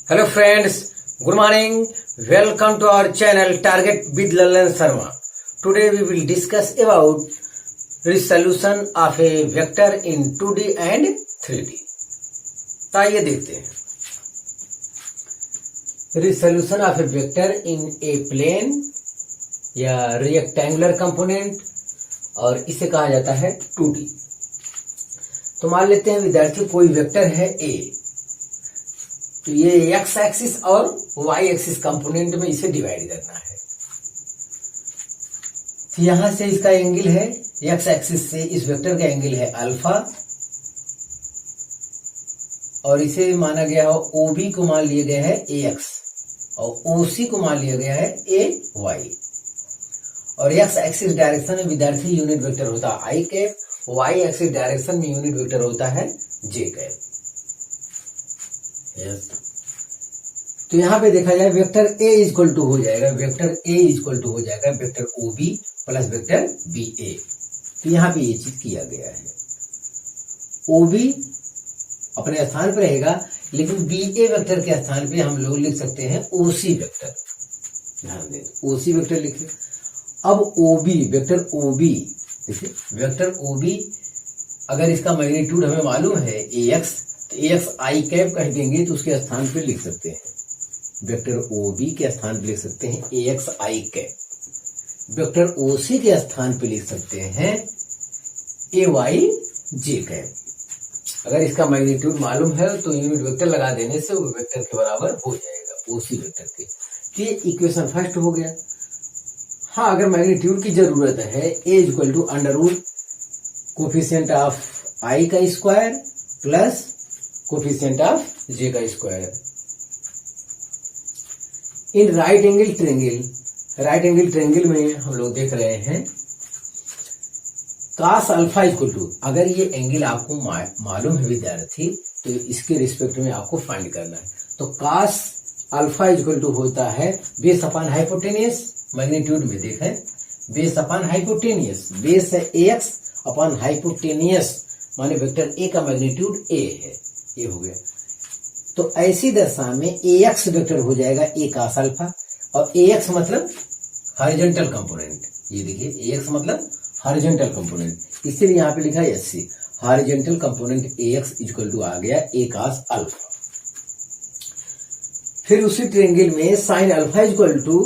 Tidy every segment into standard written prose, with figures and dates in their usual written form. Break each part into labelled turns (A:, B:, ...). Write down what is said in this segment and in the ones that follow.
A: Hello friends, good morning. Welcome to our channel Target with Lalan Sharma. Today we will discuss about resolution of a vector in 2D and 3D. तो आइए देखते हैं resolution of a vector in a plane या rectangular component और इसे कहा जाता है 2D। तो मान लेते हैं विद्यार्थी कोई वेक्टर है A, तो ये एक्स एक्सिस और वाई एक्सिस कंपोनेंट में इसे डिवाइड करना है। तो यहां से इसका एंगल है एक्स एक्सिस से इस वेक्टर का एंगल है अल्फा और इसे माना गया हो ओबी को मान लिया गया है ए एक्स और ओसी को मान लिया गया है ए वाई। और एक्स एक्सिस डायरेक्शन में विद्यार्थी यूनिट वेक्टर होता है आई कैप, वाई एक्सिस डायरेक्शन में यूनिट वेक्टर होता है जे कैप। तो यहां पे देखा जाए वेक्टर ए इक्वल टू हो जाएगा vector O B plus vector b a. तो यहां पे ये चीज किया गया है, ओ बी अपने स्थान पर रहेगा लेकिन बी ए वेक्टर के स्थान पे हम लोग लिख सकते हैं ओसी वेक्टर। ध्यान दें, ओसी वेक्टर लिखे। अब ओबी वेक्टर ओबी, वेक्टर ओबी अगर इसका मैग्नीट्यूड हमें मालूम है ए एक्स, तो ए एक्स आई कैप कह देंगे तो उसके स्थान पे लिख सकते हैं वेक्टर ओबी के स्थान पे लिख सकते हैं ए एक्स आई कैप। वेक्टर ओसी के स्थान पे लिख सकते हैं ए वाई जे कैप। अगर इसका मैग्नीट्यूड मालूम है तो यूनिट वेक्टर लगा देने से वो वेक्टर के बराबर हो जाएगा ओसी वेक्टर के। ये इक्वेशन फर्स्ट हो गया। हाँ, अगर मैग्नीट्यूड की जरूरत है a equal to under root coefficient of i का square plus coefficient of j का square. In right angle triangle में हम लोग देख रहे हैं कास अल्फा इक्वल टू, अगर ये एंगल आपको मालूम है विद्यार्थी तो इसके रिस्पेक्ट में आपको फाइंड करना है। तो कास अल्फा इक्वल टू होता है बेस अपॉन हाइपोटेनियस, मैग्नीट्यूड में देखें बेस अपॉन हाइपोटेनियस, बेस है ए एक्स अपॉन हाइपोटेनियस माने वेक्टर ए का मैग्नीट्यूड ए है, ये हो गया। तो ऐसी दशा में ए एक्स वेक्टर हो जाएगा ए कास अल्फा और ए एक्स मतलब हॉरिजॉन्टल कंपोनेंट। ये देखिए ए एक्स मतलब हॉरिजॉन्टल कंपोनेंट, इसीलिए यहाँ पे लिखा है s c, horizontal component a x equal to आ गया ए कास अल्फा। फिर उसी ट्रायंगल में sine alpha equal to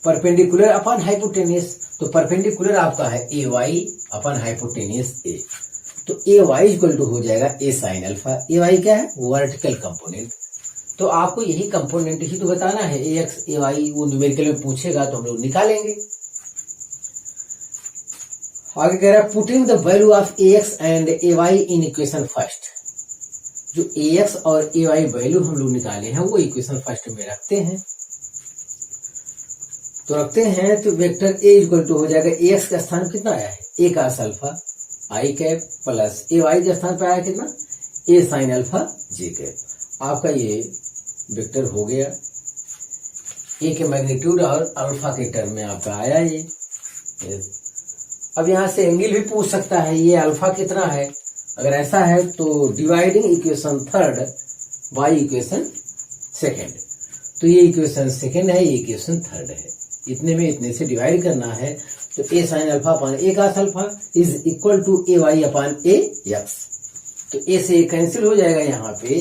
A: perpendicular upon hypotenuse, तो परपेंडिकुलर आपका है a y upon hypotenuse a, तो ए वाई इक्वल टू हो जाएगा a sine alpha. A y क्या है? Vertical component. तो आपको यही कंपोनेंट ही तो बताना है, ए एक्स ए वाई, वो न्यूमेरिकल में पूछेगा तो हम लोग निकालेंगे। आगे कह रहा है putting the value of A X and A Y in equation first. जो ए एक्स और ए वाई वैल्यू हम लोग निकाले हैं वो इक्वेशन फर्स्ट में रखते हैं। तो रखते हैं तो वेक्टर ए इक्वल टू हो जाएगा ए एक्स का स्थान कितना आया है ए cos alpha I cap plus A Y के स्थान पे आया कितना ए साइन अल्फा जे कैप। आपका ये वेक्टर हो गया, ए के मैग्नीट्यूड और अल्फा के टर्म में आपका आया ये। अब यहां से एंगल भी पूछ सकता है ये अल्फा कितना है, अगर ऐसा है तो dividing equation third by equation second. तो ये इक्वेशन सेकेंड है, ये इक्वेशन थर्ड है, इतने में इतने से डिवाइड करना है। तो a sine alpha upon a cos alpha is equal to a y upon a x. तो ए से ए कैंसिल हो जाएगा, यहाँ पे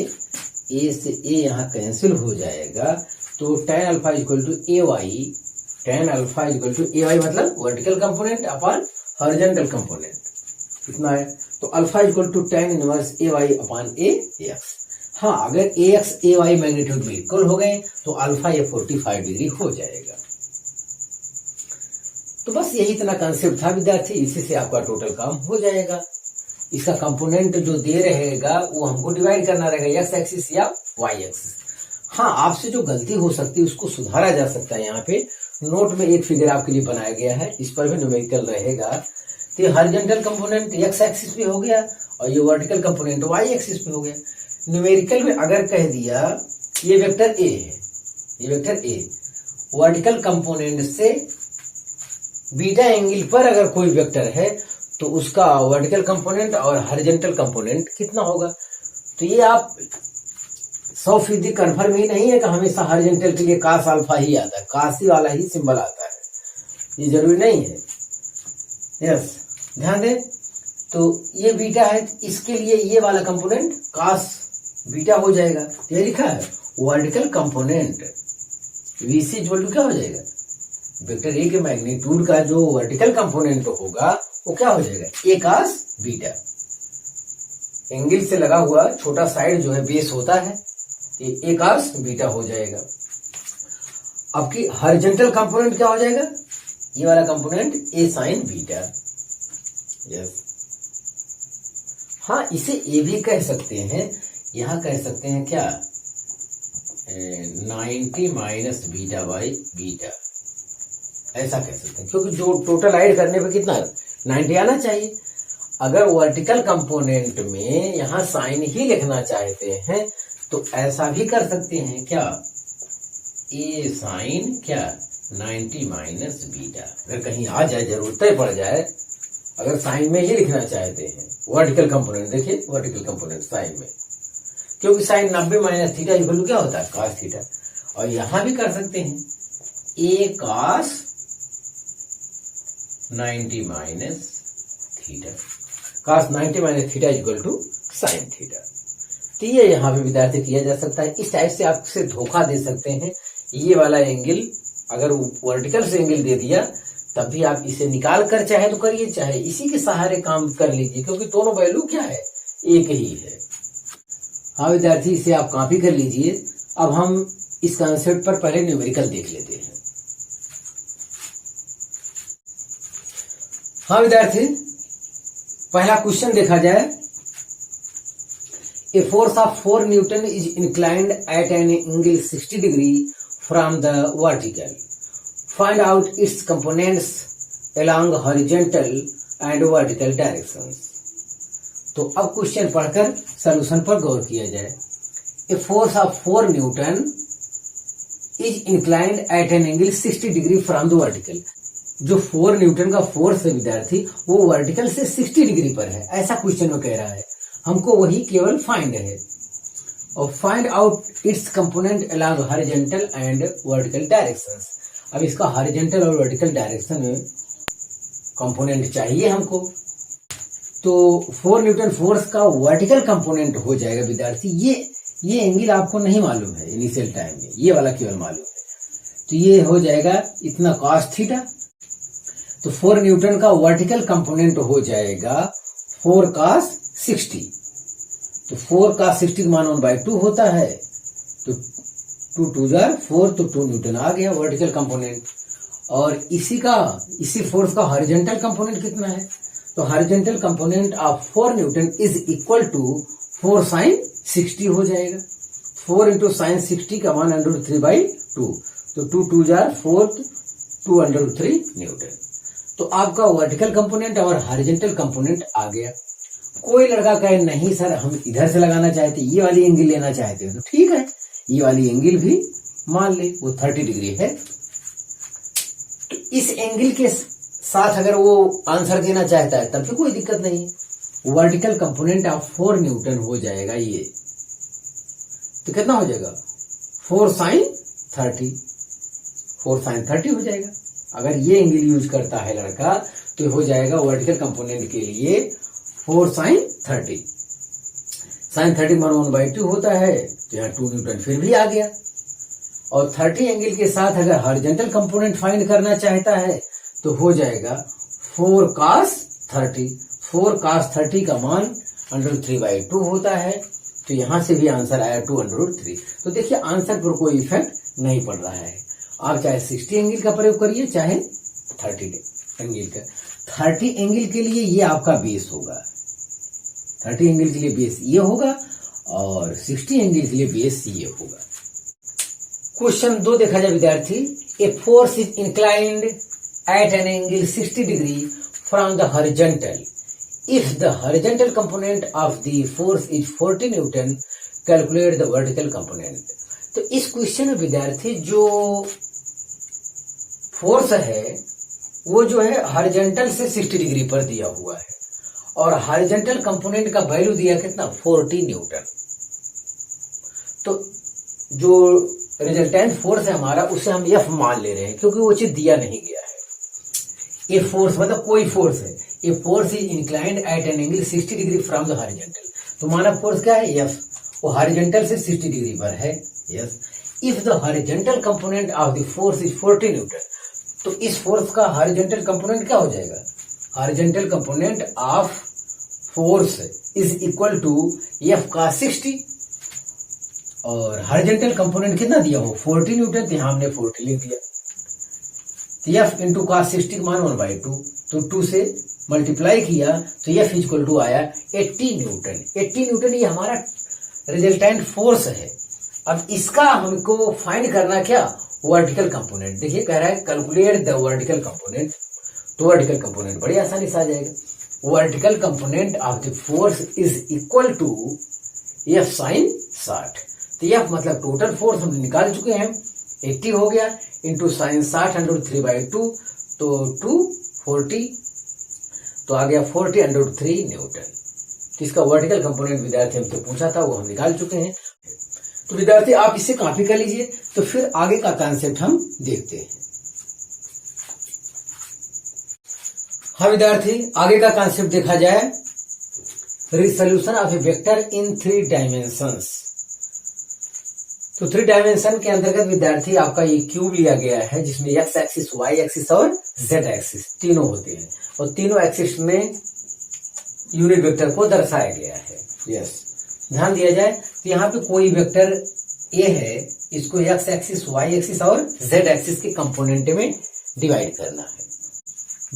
A: ए से ए यहाँ कैंसिल हो जाएगा। तो tan alpha equal to a y, tan alpha equal to a y मतलब vertical component upon horizontal component, इतना है। तो alpha equal to tan inverse a y upon a x. हाँ, अगर a x a y magnitude में equal हो गए तो अल्फा ये 45 डिग्री हो जाएगा। तो बस यही इतना कंसेप्ट था विद्यार्थी, इसी से आपका टोटल काम हो जाएगा। इसका कंपोनेंट जो दे रहेगा वो हमको डिवाइड करना रहेगा एक्स एक्सिस या वाई एक्सिस। हाँ, आपसे जो गलती हो सकती है उसको सुधारा जा सकता है। यहाँ पे नोट में एक फिगर आपके लिए बनाया गया है, इस पर भी न्यूमेरिकल रहेगा। तो ये हॉरिजॉन्टल कंपोनेंट एक्स एक्सिस पे हो गया और ये वर्टिकल कंपोनेंट वाई एक्सिस पे हो गया। न्यूमेरिकल में अगर कह दिया ये वेक्टर ए है, ये वेक्टर ए वर्टिकल कंपोनेंट से बीटा एंगल पर अगर कोई वेक्टर है तो उसका वर्टिकल कंपोनेंट और हॉरिजॉन्टल कंपोनेंट कितना होगा। तो ये आप 100% कन्फर्म ही नहीं है कि हमेशा हॉरिजॉन्टल के लिए कास अल्फा ही आता है, कासी वाला ही सिंबल आता है, ये जरूरी नहीं है। यस, ध्यान दें। तो ये बीटा है, इसके लिए ये वाला कंपोनेंट कास बीटा हो जाएगा। ये लिखा है vertical component VC equal to क्या हो जाएगा, वेक्टर ए के मैग्नीट्यूड का जो वर्टिकल कंपोनेंट होगा वो क्या हो जाएगा, ए कास बीटा। एंगल से लगा हुआ छोटा साइड जो है बेस होता है, ये ए कास बीटा हो जाएगा। अब की हॉरिजॉन्टल कंपोनेंट क्या हो जाएगा, ये वाला कंपोनेंट ए साइन बीटा। यस, हाँ इसे ए भी कह सकते हैं, यहां कह सकते हैं क्या 90 माइनस बीटा बाई बीटा, ऐसा कह सकते हैं, क्योंकि जो टोटल ऐड करने पे कितना 90 आना चाहिए। अगर वर्टिकल कंपोनेंट में यहां साइन ही लिखना चाहते हैं तो ऐसा भी कर सकते हैं क्या, ए साइन क्या 90 माइनस बीटा। अगर कहीं आ जाए, जरूरत पड़ जाए, अगर साइन में ही लिखना चाहते हैं वर्टिकल कंपोनेंट, देखिए वर्टिकल कंपोनेंट साइन में, क्योंकि sine 90 minus theta equal to क्या होता है, कास थीटा। और यहां भी कर सकते हैं A cos 90 minus theta, cos 90 minus theta equal to sine theta. तो ये यहाँ पे विद्यार्थी किया जा सकता है। इस टाइप से आपसे धोखा दे सकते हैं। ये वाला एंगल अगर वर्टिकल से एंगल दे दिया तब भी आप इसे निकाल कर चाहे तो करिए, चाहे इसी के सहारे काम कर लीजिए, क्योंकि दोनों वैल्यू क्या है, एक ही है। हाँ विद्यार्थी, इसे आप कॉपी कर लीजिए। अब हम इस कॉन्सेप्ट पर पहले न्यूमेरिकल देख लेते हैं। हाँ विद्यार्थी, पहला क्वेश्चन देखा जाए। A force of 4 newton is inclined at an angle 60 degree from the vertical, find out it's components along horizontal and vertical directions. तो अब क्वेश्चन पढ़कर सॉल्यूशन पर गौर किया जाए। A force of 4 newton is inclined at an angle 60 degree from the vertical. जो 4 Newton का force है विद्यार्थी, वो वर्टिकल से 60 डिग्री पर है, ऐसा क्वेश्चन में कह रहा है। हमको वही केवल फाइंड है। और find out it's component along horizontal and vertical directions. अब इसका हॉरिजॉन्टल और वर्टिकल डायरेक्शन में कंपोनेंट चाहिए हमको। तो 4 न्यूटन फोर्स का वर्टिकल कंपोनेंट हो जाएगा विद्यार्थी, ये एंगल आपको नहीं मालूम है इनिशियल टाइम में, ये वाला केवल मालूम है। तो ये हो जाएगा इतना कॉस थीटा। तो 4 न्यूटन का वर्टिकल कंपोनेंट हो जाएगा 4 cos 60। तो 4 cos 60 का मान 1/2 होता है। तो 2 2 जार 4, तो 2 न्यूटन आ गया वर्टिकल कंपोनेंट। और इसी फोर्स का हॉरिजॉन्टल कंपोनेंट कितना है, तो horizontal component of 4 newton is equal to 4 sin 60 हो जाएगा। 4 इंटू साइन 60 का मान √3/2, तो 2 2 जार 4, 2√3 न्यूटन। तो आपका वर्टिकल कंपोनेंट और हॉरिजॉन्टल कंपोनेंट आ गया। कोई लड़का कहे नहीं सर हम इधर से लगाना चाहते, ये वाली एंगल लेना चाहते हैं, तो ठीक है, ये वाली एंगल भी मान ले, वो 30 डिग्री है। तो इस एंगल के साथ अगर वो आंसर देना चाहता है तब भी कोई दिक्कत नहीं है। वर्टिकल कंपोनेंट ऑफ 4 न्यूटन हो जाएगा ये, तो कितना हो जाएगा 4 sin 30, 4 sin 30 हो जाएगा। अगर ये एंगल यूज करता है लड़का तो हो जाएगा वर्टिकल कंपोनेंट के लिए 4 sin 30। sin 30 मान 1/2 होता है, तो यहाँ 2 न्यूटन फिर भी आ गया। और 30 एंगल के साथ अगर हॉरिजॉन्टल कंपोनेंट फाइंड करना चाहता है तो हो जाएगा 4 cos 30। 4 cos 30 का मान √3/2 होता है, तो यहां से भी आंसर आया 2√3। तो देखिए आंसर पर कोई इफेक्ट नहीं पड़ रहा है। आप चाहे 60 एंगल का प्रयोग करिए, चाहे 30 एंगल का। 30 एंगल के लिए ये आपका बेस होगा, 30 एंगल के लिए बेस ये होगा, और 60 एंगल के लिए बेस ये होगा। क्वेश्चन 2 देखा जाए विद्यार्थी। A force is inclined at an angle 60 degree from the horizontal. If the horizontal component of the force is 40 Newton, calculate the vertical component. तो इस क्वेश्चन में विद्यार्थी जो फोर्स है वो जो है हॉरिजॉन्टल से 60 डिग्री पर दिया हुआ है, और हॉरिजॉन्टल कंपोनेंट का वैल्यू दिया कितना 40 न्यूटन। तो जो रिजल्टेंट फोर्स है हमारा उसे हम एफ मान ले रहे हैं क्योंकि वो चीज दिया नहीं गया है। ए फोर्स मतलब कोई फोर्स है, a force is inclined at an angle 60 degree from the horizontal. तो हमारा फोर्स क्या है, एफ, वो हॉरिजॉन्टल से 60 डिग्री पर है। Yes, if the horizontal component of the force is 40 newton, तो इस फोर्स का हॉरिजॉन्टल कंपोनेंट क्या हो जाएगा, horizontal component of force is equal to F का 60, और हॉरिजॉन्टल कंपोनेंट कितना दिया हो 40 न्यूटन, तो यहाँ हमने 40 लिख दिया। तो एफ इंटू cos 60 का मान 1/2, तो 2 से मल्टीप्लाई किया तो एफ इक्वल टू आया 80 न्यूटन। 80 न्यूटन ये हमारा रिजल्टेंट फोर्स है। अब इसका हमको फाइंड करना क्या, वर्टिकल कंपोनेंट। देखिए कह रहा है कैलकुलेट द वर्टिकल कंपोनेंट, तो वर्टिकल कंपोनेंट बड़ी आसानी से आ जाएगा। Vertical component of the force is equal to F sine 60। तो एफ मतलब टोटल फोर्स हम निकाल चुके हैं, 80 हो गया इंटू साइन 60/3/2, तो 240, तो आ गया 40/3 न्यूटन। तो इसका वर्टिकल कंपोनेंट विद्यार्थी हमसे पूछा था, वो हम निकाल चुके हैं। तो विद्यार्थी आप इसे कॉपी कर लीजिए, तो फिर आगे का कॉन्सेप्ट हम देखते हैं। हाँ विद्यार्थी, आगे का कॉन्सेप्ट देखा जाए, resolution of a vector in 3 dimensions. तो 3 डायमेंशन के अंतर्गत विद्यार्थी आपका ये क्यूब लिया गया है जिसमें एक्स एक्सिस, वाई एक्सिस और जेड एक्सिस तीनों होते हैं, और तीनों एक्सिस में यूनिट वेक्टर को दर्शाया गया है। यस, ध्यान दिया जाए तो यहाँ पे कोई वेक्टर ए है, इसको एक्स एक्सिस, वाई एक्सिस और जेड एक्सिस के कंपोनेंट में डिवाइड करना है।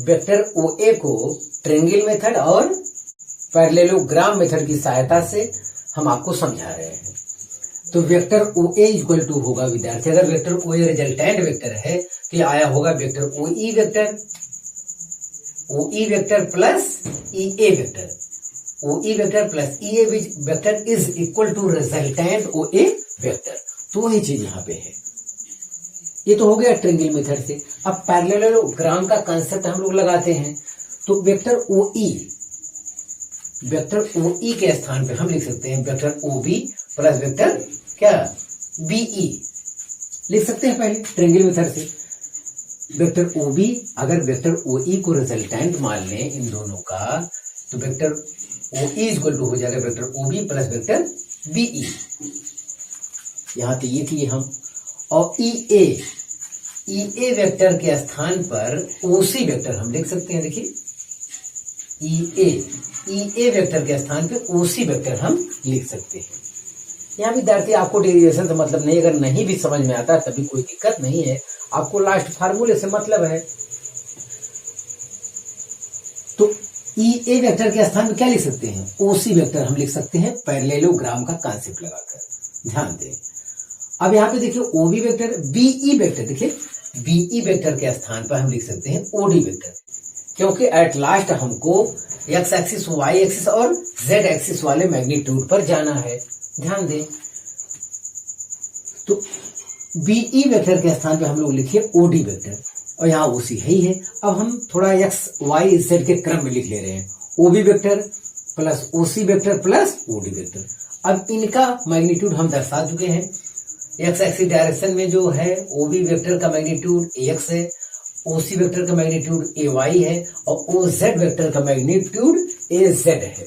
A: वेक्टर ओ ए को ट्रायंगल मेथड और पैरेललोग्राम मेथड की सहायता से हम आपको समझा रहे हैं। तो vector O A equal to होगा विद्यार्थी, अगर vector O A resultant vector है तो ये आया होगा vector O E vector plus E A vector, O E vector plus E A vector is equal to resultant O A vector. तो ये चीज यहाँ पे है। ये तो हो गया ट्रायंगल मेथड से। अब पैरेललोग्राम का कांसेप्ट हम लोग लगाते हैं, तो वेक्टर ओ ई के स्थान पे हम लिख सकते हैं vector O B plus vector क्या बीई लिख सकते हैं पहले ट्रायंगल मेथड से। वेक्टर ओ बी, अगर वेक्टर ओ ई को रिजल्टेंट मान लें इन दोनों का, तो vector O E equal to हो जाएगा vector O B plus vector B E. यहां तो ये किए हम, और ई ए वेक्टर के स्थान पर ओसी वेक्टर हम लिख सकते हैं। देखिए ई ए वेक्टर के स्थान पे ओसी वेक्टर हम लिख सकते हैं। यहाँ विद्यार्थी आपको डेरिवेशन से मतलब नहीं, अगर नहीं भी समझ में आता तभी कोई दिक्कत नहीं है, आपको लास्ट फार्मूले से मतलब है। तो ई ए वेक्टर के स्थान पे क्या लिख सकते हैं, ओसी वेक्टर हम लिख सकते हैं पैरेललोग्राम का कॉन्सेप्ट लगाकर। ध्यान दें, अब यहाँ पे देखिए ओबी वेक्टर, बीई वेक्टर, देखिए बीई वेक्टर के स्थान पर हम लिख सकते हैं ओडी वेक्टर, क्योंकि एट लास्ट हमको एक्स एक्सिस, वाई एक्सिस और जेड एक्सिस वाले मैग्नीट्यूड पर जाना है। ध्यान दें, तो बीई वेक्टर के स्थान पे हम लोग लिखिए ओडी वेक्टर, और यहाँ ओसी है ही है। अब हम थोड़ा एक्स वाई जेड के क्रम में लिख ले रहे हैं, OB vector plus OC vector plus OD vector. अब इनका मैग्नीट्यूड हम दर्शा चुके हैं। एक्स एक्सिस डायरेक्शन में जो है ओबी वेक्टर का मैग्नीट्यूड एक्स है, ओसी वेक्टर का मैग्नीट्यूड ए वाई है, और ओ जेड वेक्टर का मैग्नीट्यूड ए जेड है।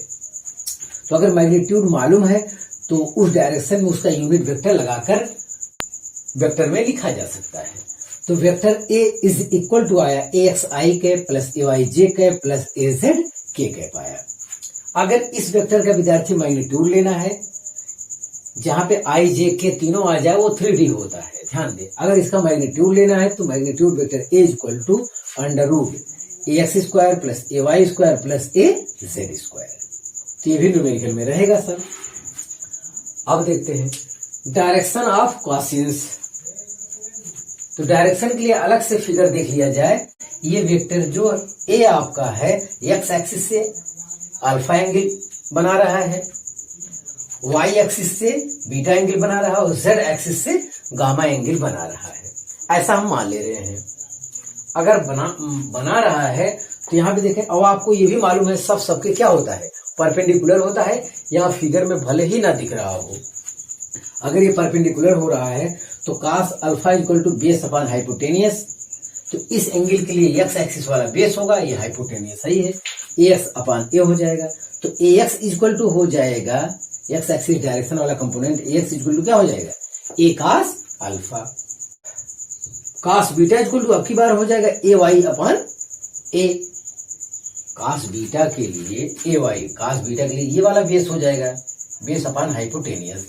A: तो अगर मैग्नीट्यूड मालूम है तो उस डायरेक्शन में उसका यूनिट वेक्टर लगाकर वेक्टर में लिखा जा सकता है। तो vector A is equal to आया ए एक्स आई के प्लस ए वाई जे के plus A Z k cap आया। अगर इस वेक्टर का विद्यार्थी मैग्नीट्यूड लेना है, जहां पे आई जे के तीनों आ जाए वो 3D होता है। ध्यान दें, अगर इसका मैग्नीट्यूड लेना है तो magnitude vector A equal to under root A X square plus A Y square plus A Z square. तो ये भी न्यूमेरिकल में रहेगा सर। अब देखते हैं डायरेक्शन ऑफ कॉसिन्स। तो डायरेक्शन के लिए अलग से फिगर देख लिया जाए। ये वेक्टर जो ए आपका है एक्स एक्सिस से अल्फा एंगल बना रहा है, वाई एक्सिस से बीटा एंगल बना रहा है, और जेड एक्सिस से गामा एंगल बना रहा है। ऐसा हम मान ले रहे हैं। अगर बना रहा है तो यहाँ पे देखें, अब आपको ये भी मालूम है सबके क्या होता है, परपेंडिकुलर होता है। यहाँ फिगर में भले ही ना दिख रहा हो, अगर ये परपेंडिकुलर हो रहा है तो cos alpha equal to base upon hypotenuse, तो इस एंगल के लिए x एक्सिस वाला बेस होगा, ये हाइपोटेनियस सही है, ax अपॉन a हो जाएगा। तो ax इक्वल टू हो जाएगा, x एक्सिस डायरेक्शन वाला कंपोनेंट ax इक्वल टू क्या हो जाएगा, a cos alpha. cos beta equal to अब की बार हो जाएगा ay अपॉन a। cos बीटा के लिए cos बीटा के लिए ये वाला बेस हो जाएगा, बेस अपॉन हाइपोटेनियस,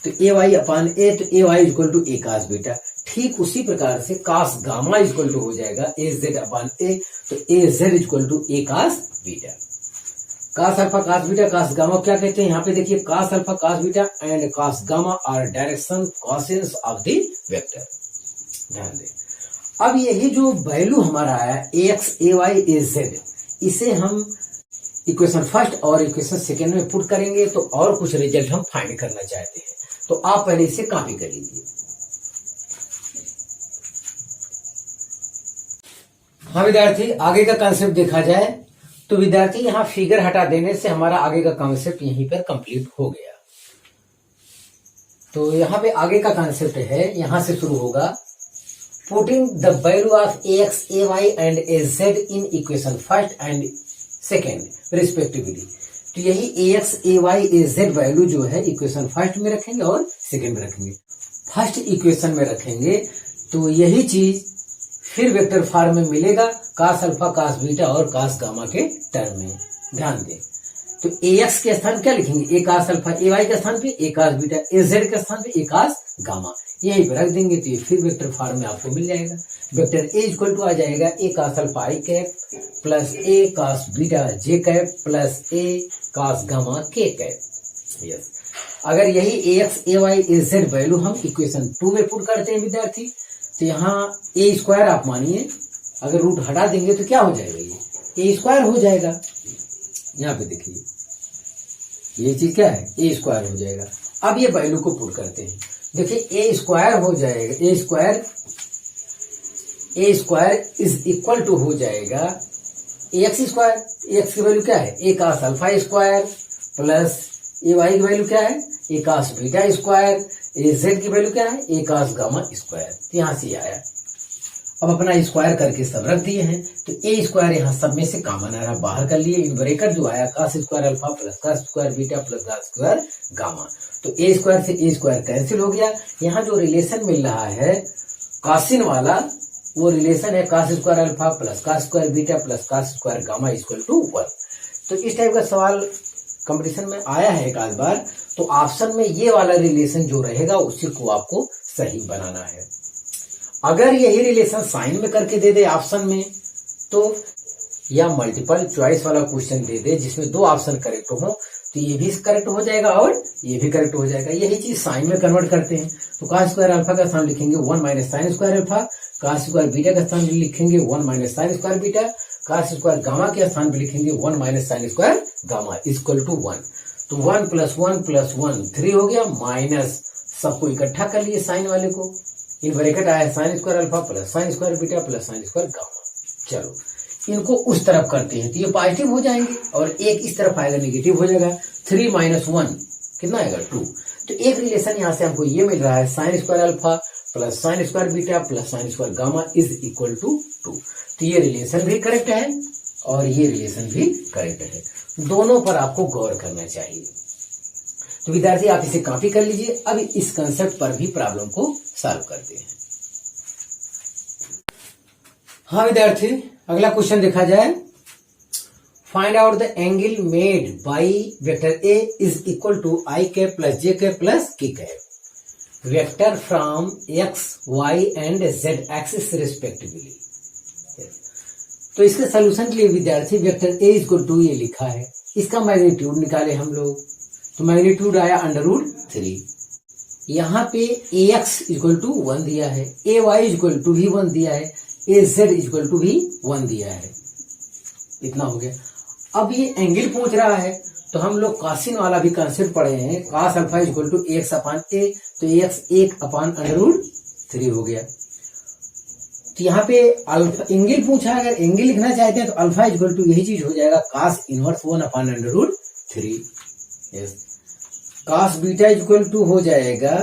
A: तो ay अपॉन a, तो ay equal to a cos beta. ठीक उसी प्रकार से cos गामा इक्वल टू हो जाएगा az अपॉन a, तो az equal to a cos beta. cos alpha cos beta cos gamma क्या कहते हैं, यहाँ पे देखिए cos alpha cos beta and cos gamma are direction cosines of the vector. ध्यान दें, अब यही जो वैल्यू हमारा आया ax ay az, इसे हम इक्वेशन फर्स्ट और इक्वेशन सेकेंड में पुट करेंगे तो और कुछ रिजल्ट हम फाइंड करना चाहते हैं। तो आप पहले इसे कॉपी कर लीजिए। हाँ विद्यार्थी, आगे का कॉन्सेप्ट देखा जाए तो विद्यार्थी यहाँ फिगर हटा देने से हमारा आगे का कॉन्सेप्ट यहीं पर कंप्लीट हो गया। तो यहाँ पे आगे का कॉन्सेप्ट है, यहां से शुरू होगा, putting the value of ax ay and az in equation first and second respectively. तो यही ax ay az वैल्यू जो है इक्वेशन फर्स्ट में रखेंगे और सेकेंड में रखेंगे। फर्स्ट इक्वेशन में रखेंगे तो यही चीज फिर वेक्टर फॉर्म में मिलेगा cos अल्फा cos बीटा और cos गामा के टर्म में। ध्यान दें, तो ax के स्थान क्या लिखेंगे, a cos अल्फा, ay के स्थान पे a cos बीटा, az के स्थान पे a cos गामा, यही पे रख देंगे तो ये फिर वेक्टर फॉर्म में आपको मिल जाएगा। वेक्टर a इक्वल टू आ जाएगा a cos alpha i cap plus a cos beta j cap plus a cos gamma k cap. Yes, अगर यही ax ay az वैल्यू हम इक्वेशन 2 में पुट करते हैं विद्यार्थी, तो यहाँ a स्क्वायर आप मानिए, अगर रूट हटा देंगे तो क्या हो जाएगा, ये a स्क्वायर हो जाएगा। यहाँ पे देखिए ये चीज क्या है, a स्क्वायर हो जाएगा। अब ये वैल्यू को पुट करते हैं, देखिए a स्क्वायर हो जाएगा, a square is equal to हो जाएगा ax स्क्वायर, ax की वैल्यू क्या है, a cos alpha square plus ay की वैल्यू क्या है, a cos beta square, az की वैल्यू क्या है, a cos गामा स्क्वायर। यहां से आया, अब अपना स्क्वायर करके सब रख दिए हैं, तो a स्क्वायर यहाँ सब में से कॉमन आ रहा, बाहर कर लिए, इन ब्रेकर जो आया cos square alpha plus cos square beta plus cos square gamma, तो a स्क्वायर से a स्क्वायर कैंसिल हो गया। यहाँ जो रिलेशन मिल रहा है कॉसिन वाला, वो रिलेशन है cos square alpha plus cos square beta plus cos square gamma equal to 1। तो इस टाइप का सवाल कंपटीशन में आया है एक आध बार, तो ऑप्शन में ये वाला रिलेशन जो रहेगा उसी को आपको सही बनाना है। अगर यही रिलेशन साइन में करके दे दे ऑप्शन में, तो या मल्टीपल चॉइस वाला क्वेश्चन दे दे जिसमें 2 ऑप्शन करेक्ट हो, तो ये भी करेक्ट हो जाएगा और ये भी करेक्ट हो जाएगा। यही चीज साइन में कन्वर्ट करते हैं, तो cos स्क्वायर अल्फा का स्थान लिखेंगे 1 minus sine square alpha, cos square beta का स्थान लिखेंगे 1 minus sine square beta, cos square gamma के स्थान पे लिखेंगे 1 minus sine square gamma equal to 1। तो 1 प्लस 1 प्लस 1 3 हो गया, माइनस सबको इकट्ठा कर लिए साइन वाले को, इन ब्रैकेट आया sign square alpha plus sine square beta plus sine square gamma. चलो इनको उस तरफ करते हैं तो ये पॉजिटिव हो जाएंगे और एक इस तरफ आएगा नेगेटिव हो जाएगा। 3 माइनस 1 कितना आएगा 2। तो एक रिलेशन यहाँ से हमको ये मिल रहा है sine square alpha plus sine square beta plus sine square gamma is equal to 2। तो ये रिलेशन भी करेक्ट है और ये रिलेशन भी करेक्ट है, दोनों पर आपको गौर करना चाहिए। तो विद्यार्थी आप इसे कॉपी कर लीजिए। अब इस कंसेप्ट पर भी प्रॉब्लम को सॉल्व करते हैं। हाँ विद्यार्थी, अगला क्वेश्चन देखा जाए, find out the angle made by vector A is equal to i cap plus j cap plus k cap vector from x y and z axis respectively. तो इसके सोल्यूशन के लिए विद्यार्थी वेक्टर ए इक्वल टू ये लिखा है, इसका magnitude निकाले हम लोग, तो मैग्नीट्यूड आया √3। यहाँ पे ए एक्स इक्वल टू 1 दिया है, ए वाई इक्वल टू भी 1 दिया है, ए जेड इक्वल टू भी 1 दिया है, इतना हो गया। अब ये एंगल पूछ रहा है तो हम लोग कॉसिन वाला भी कंसेप्ट पढ़े हैं, cos alpha equal to x upon a, तो एक्स 1 अपान √3 हो गया। तो यहाँ पे अल्फा एंगल पूछा है, अगर एंगल लिखना चाहते हैं तो अल्फा इक्वल टू यही चीज हो जाएगा cos inverse 1 upon √3। Yes, cos beta equal to हो जाएगा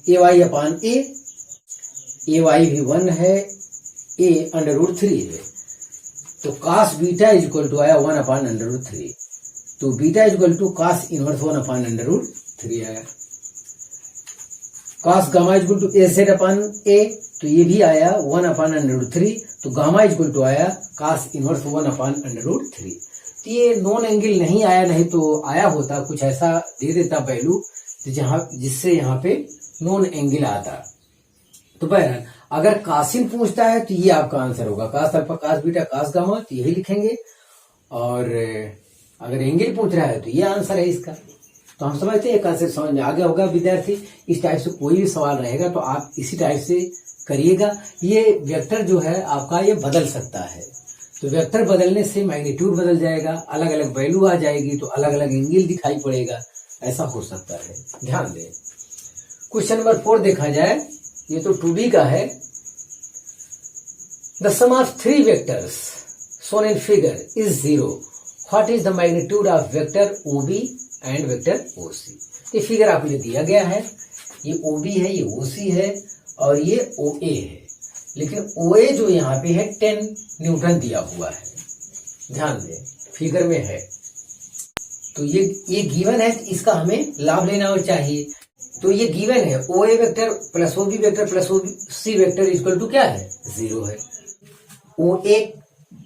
A: ए वाई अपान ए वाई भी 1 है, ए √3 है, तो cos बीटा इक्वल टू आया 1 अपान √3, तो beta equal to cos inverse 1 upon √3 आया। cos gamma equal to a z upon a, तो ये भी आया 1 अपान √3, तो गामा इक्वल टू आया cos इनवर्स 1 अपान √3। तो ये नॉन एंगल नहीं आया, नहीं तो आया होता, कुछ ऐसा दे देता वैल्यू जिससे यहाँ पे नॉन एंगल आता। तो बहरहाल अगर कासिन पूछता है तो ये आपका आंसर होगा, cos alpha cos beta cos gamma, तो यही लिखेंगे। और अगर एंगल पूछ रहा है तो ये आंसर है इसका। तो हम समझते हैं कंसेप्ट समझ में आ गया होगा विद्यार्थी। इस टाइप से कोई भी सवाल रहेगा तो आप इसी टाइप से करिएगा। ये वेक्टर जो है आपका ये बदल सकता है, तो वेक्टर बदलने से मैग्नीट्यूड बदल जाएगा, अलग अलग वैल्यू आ जाएगी, तो अलग अलग एंगल दिखाई पड़ेगा, ऐसा हो सकता है, ध्यान दें। क्वेश्चन नंबर 4 देखा जाए, ये तो 2D का है। The sum of 3 vectors shown in figure is 0. What is the magnitude of vector OB and vector OC? ये फिगर आपने दिया गया है, ये OB है, ये OC है और ये OA है, लेकिन OA जो यहाँ पे है 10 न्यूटन दिया हुआ है, ध्यान दें फिगर में है। तो ये गिवन है, इसका हमें लाभ लेना चाहिए। तो ये गिवन है OA vector plus OB vector plus OC vector equal to क्या है, 0 है।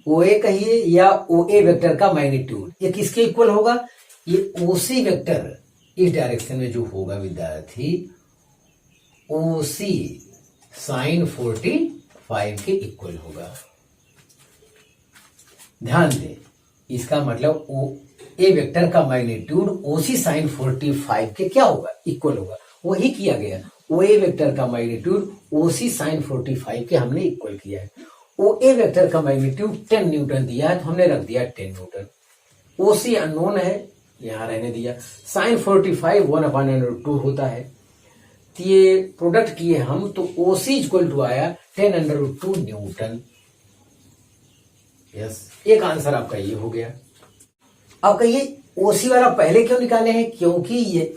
A: OA कहिए या OA वेक्टर का मैग्नीट्यूड ये किसके इक्वल होगा, ये OC वेक्टर इस डायरेक्शन में जो होगा विद्यार्थी, OC sin 45 के इक्वल होगा। ध्यान दें, इसका मतलब OA वेक्टर का मैग्नीट्यूड OC sin 45 के क्या होगा, इक्वल होगा। वही किया गया, OA वेक्टर का मैग्नीट्यूड OC sin 45 के हमने इक्वल किया है। OA वेक्टर का मैग्नीट्यूड 10 न्यूटन दिया है, तो हमने रख दिया 10 न्यूटन। OC अननोन है, यहां रहने दिया। sin 45 1 अपान √2 होता है, तो ये प्रोडक्ट किए हम, तो OC इक्वल टू आया 10 √2 न्यूटन। यस, एक आंसर आपका ये हो गया। अब कहिए OC वाला पहले क्यों निकाले हैं, क्योंकि ये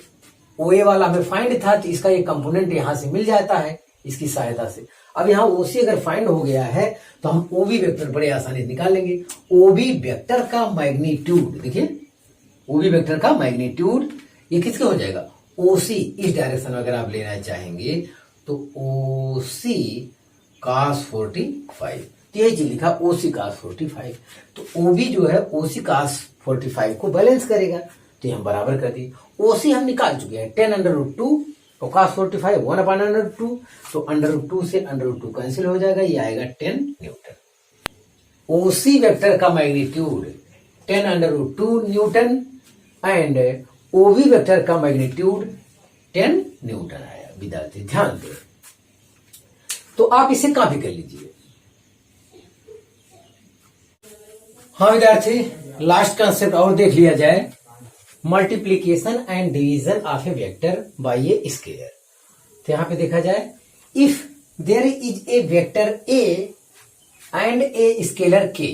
A: OA वाला हमें फाइंड था, तो इसका ये कंपोनेंट यहां से मिल जाता है इसकी सहायता से। अब यहाँ OC अगर फाइंड हो गया है तो हम OB वेक्टर बड़े आसानी से निकाल लेंगे। OB वेक्टर का मैग्नीट्यूड देखिए, OB वेक्टर का मैग्नीट्यूड ये किसके हो जाएगा, OC इस डायरेक्शन में अगर आप लेना चाहेंगे तो OC cos 45, तो यही चीज लिखा OC cos 45। तो OB जो है OC cos 45 को बैलेंस करेगा, तो हम बराबर कर दिए। OC हम निकाल चुके हैं 10 √2 और cos 45 1 अपान √2, तो √2 से √2 कैंसिल हो जाएगा, ये आएगा 10 न्यूटन। OC वेक्टर का magnitude 10 √2 Newton and OB vector का मैग्नीट्यूड 10 न्यूटन आया। विद्यार्थी ध्यान दें, तो आप इसे कॉपी कर लीजिए। हाँ विद्यार्थी, लास्ट कंसेप्ट और देख लिया जाए, multiplication and division of a vector by a scalar. तो यहां पे देखा जाए, if there is a vector a and a scalar k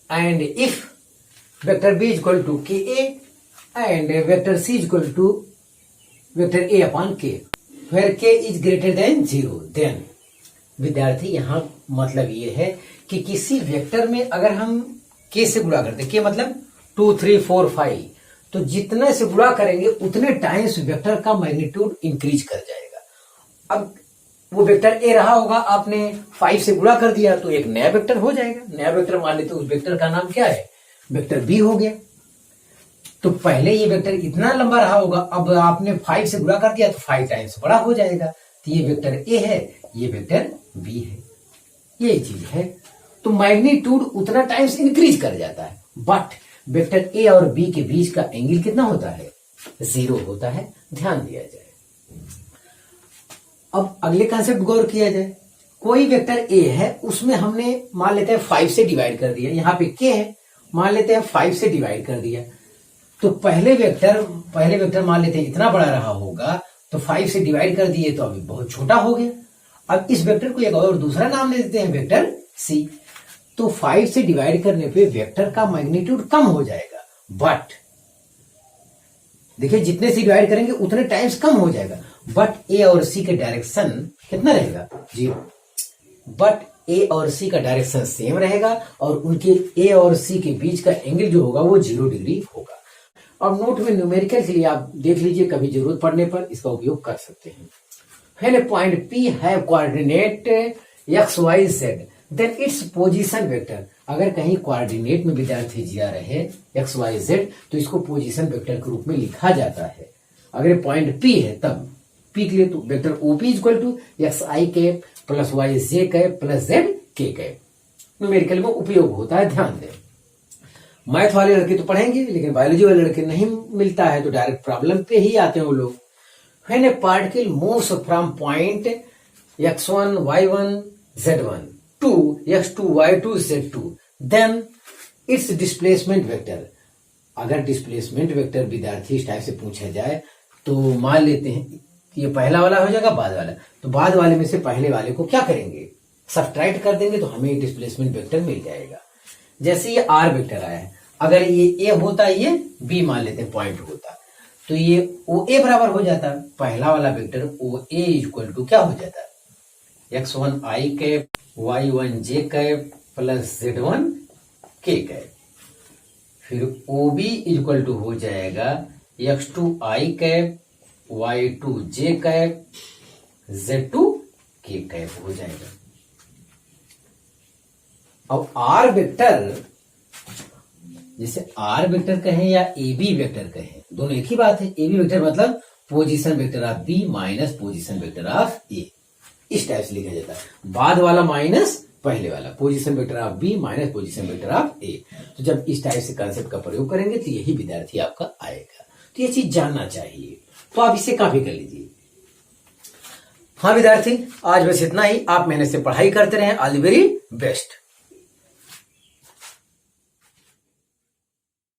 A: and if vector b equal to k a and vector c equal to vector a upon k where k is greater than 0, then विद्यार्थी यहां मतलब ये है कि किसी vector में अगर हम के से गुणा करते, के मतलब 2 3 4 5, तो जितने से गुणा करेंगे उतने टाइम्स वेक्टर का मैग्नीट्यूड इंक्रीज कर जाएगा। अब वो वेक्टर ए रहा होगा, आपने 5 से गुणा कर दिया तो एक नया वेक्टर हो जाएगा। नया वेक्टर मान लेते, उस वेक्टर का नाम क्या है, वेक्टर बी हो गया। तो पहले ये वेक्टर इतना लंबा रहा होगा, अब आपने 5 से गुणा कर दिया तो 5 टाइम्स बड़ा हो जाएगा। तो ये वेक्टर ए है, ये वेक्टर बी है, यही चीज है। तो मैग्नीट्यूड उतना टाइम्स इंक्रीज कर जाता है, बट वेक्टर ए और बी के बीच का एंगल कितना होता है, 0 होता है। ध्यान दिया जाए। अब अगले कंसेप्ट गौर किया जाए, कोई वेक्टर ए है, उसमें हमने मान लेते हैं 5 से डिवाइड कर दिया, यहाँ पे के है, मान लेते हैं 5 से डिवाइड कर दिया, तो पहले वेक्टर मान लेते हैं इतना बड़ा रहा होगा, तो 5 से डिवाइड कर दिए तो अभी बहुत छोटा हो गया। अब इस वेक्टर को एक और दूसरा नाम दे देते हैं, वेक्टर सी। तो 5 से डिवाइड करने पे वेक्टर का मैग्नीट्यूड कम हो जाएगा, बट देखिए जितने से डिवाइड करेंगे उतने टाइम्स कम हो जाएगा, बट ए और सी के डायरेक्शन कितना रहेगा, 0। बट ए और सी का डायरेक्शन सेम रहेगा और उनके ए और सी के बीच का एंगल जो होगा वो 0 डिग्री होगा। और नोट में न्यूमेरिकल के लिए आप देख लीजिए, कभी जरूरत पड़ने पर इसका उपयोग कर सकते हैं। When a point P have coordinate x, y, z, then its position vector, अगर कहीं कोऑर्डिनेट में विद्यार्थी जा रहे x, y, z, तो इसको पोजीशन वेक्टर के रूप में लिखा जाता है। अगर पॉइंट P है तब P के लिए तो vector OP equal to x i cap plus y j cap plus z k cap numerical में उपयोग होता है, ध्यान दें। मैथ वाले लड़के तो पढ़ेंगे, लेकिन बायोलॉजी वाले लड़के नहीं मिलता है तो डायरेक्ट प्रॉब्लम पे ही आते हैं वो लोग। When a particle moves from point x1, y1, z1 to x2, y2, z2, then its displacement vector, अगर डिस्प्लेसमेंट वेक्टर विद्यार्थी इस टाइप से पूछा जाए तो मान लेते हैं ये पहला वाला हो जाएगा, बाद वाला, तो बाद वाले में से पहले वाले को क्या करेंगे, सब्ट्रैक्ट कर देंगे तो हमें डिस्प्लेसमेंट वेक्टर मिल जाएगा। जैसे ये आर वेक्टर आया है, अगर ये ए होता ये बी मान लेते हैं पॉइंट होता, तो ये ओ ए बराबर हो जाता, पहला वाला vector O A equal to क्या हो जाता, x1 i cap y1 j cap plus z1 k cap. फिर ओ बी इक्वल टू हो जाएगा x2 आई कैप y2 जे कैप z2 के कैप हो जाएगा। अब आर वेक्टर, जैसे आर वेक्टर कहें या ए बी वेक्टर कहें, दोनों एक ही बात है। ए बी वेक्टर मतलब position vector of b minus position vector of a, इस टाइप से लिखा जाता है। बाद वाला माइनस पहले वाला, position vector of b minus position vector of a. तो जब इस टाइप से कंसेप्ट का प्रयोग करेंगे तो यही विद्यार्थी आपका आएगा। तो ये चीज जानना चाहिए, तो आप इसे कॉपी कर लीजिए। हाँ विद्यार्थी, आज बस इतना ही। आप मेहनत से पढ़ाई करते रहें। All the very best.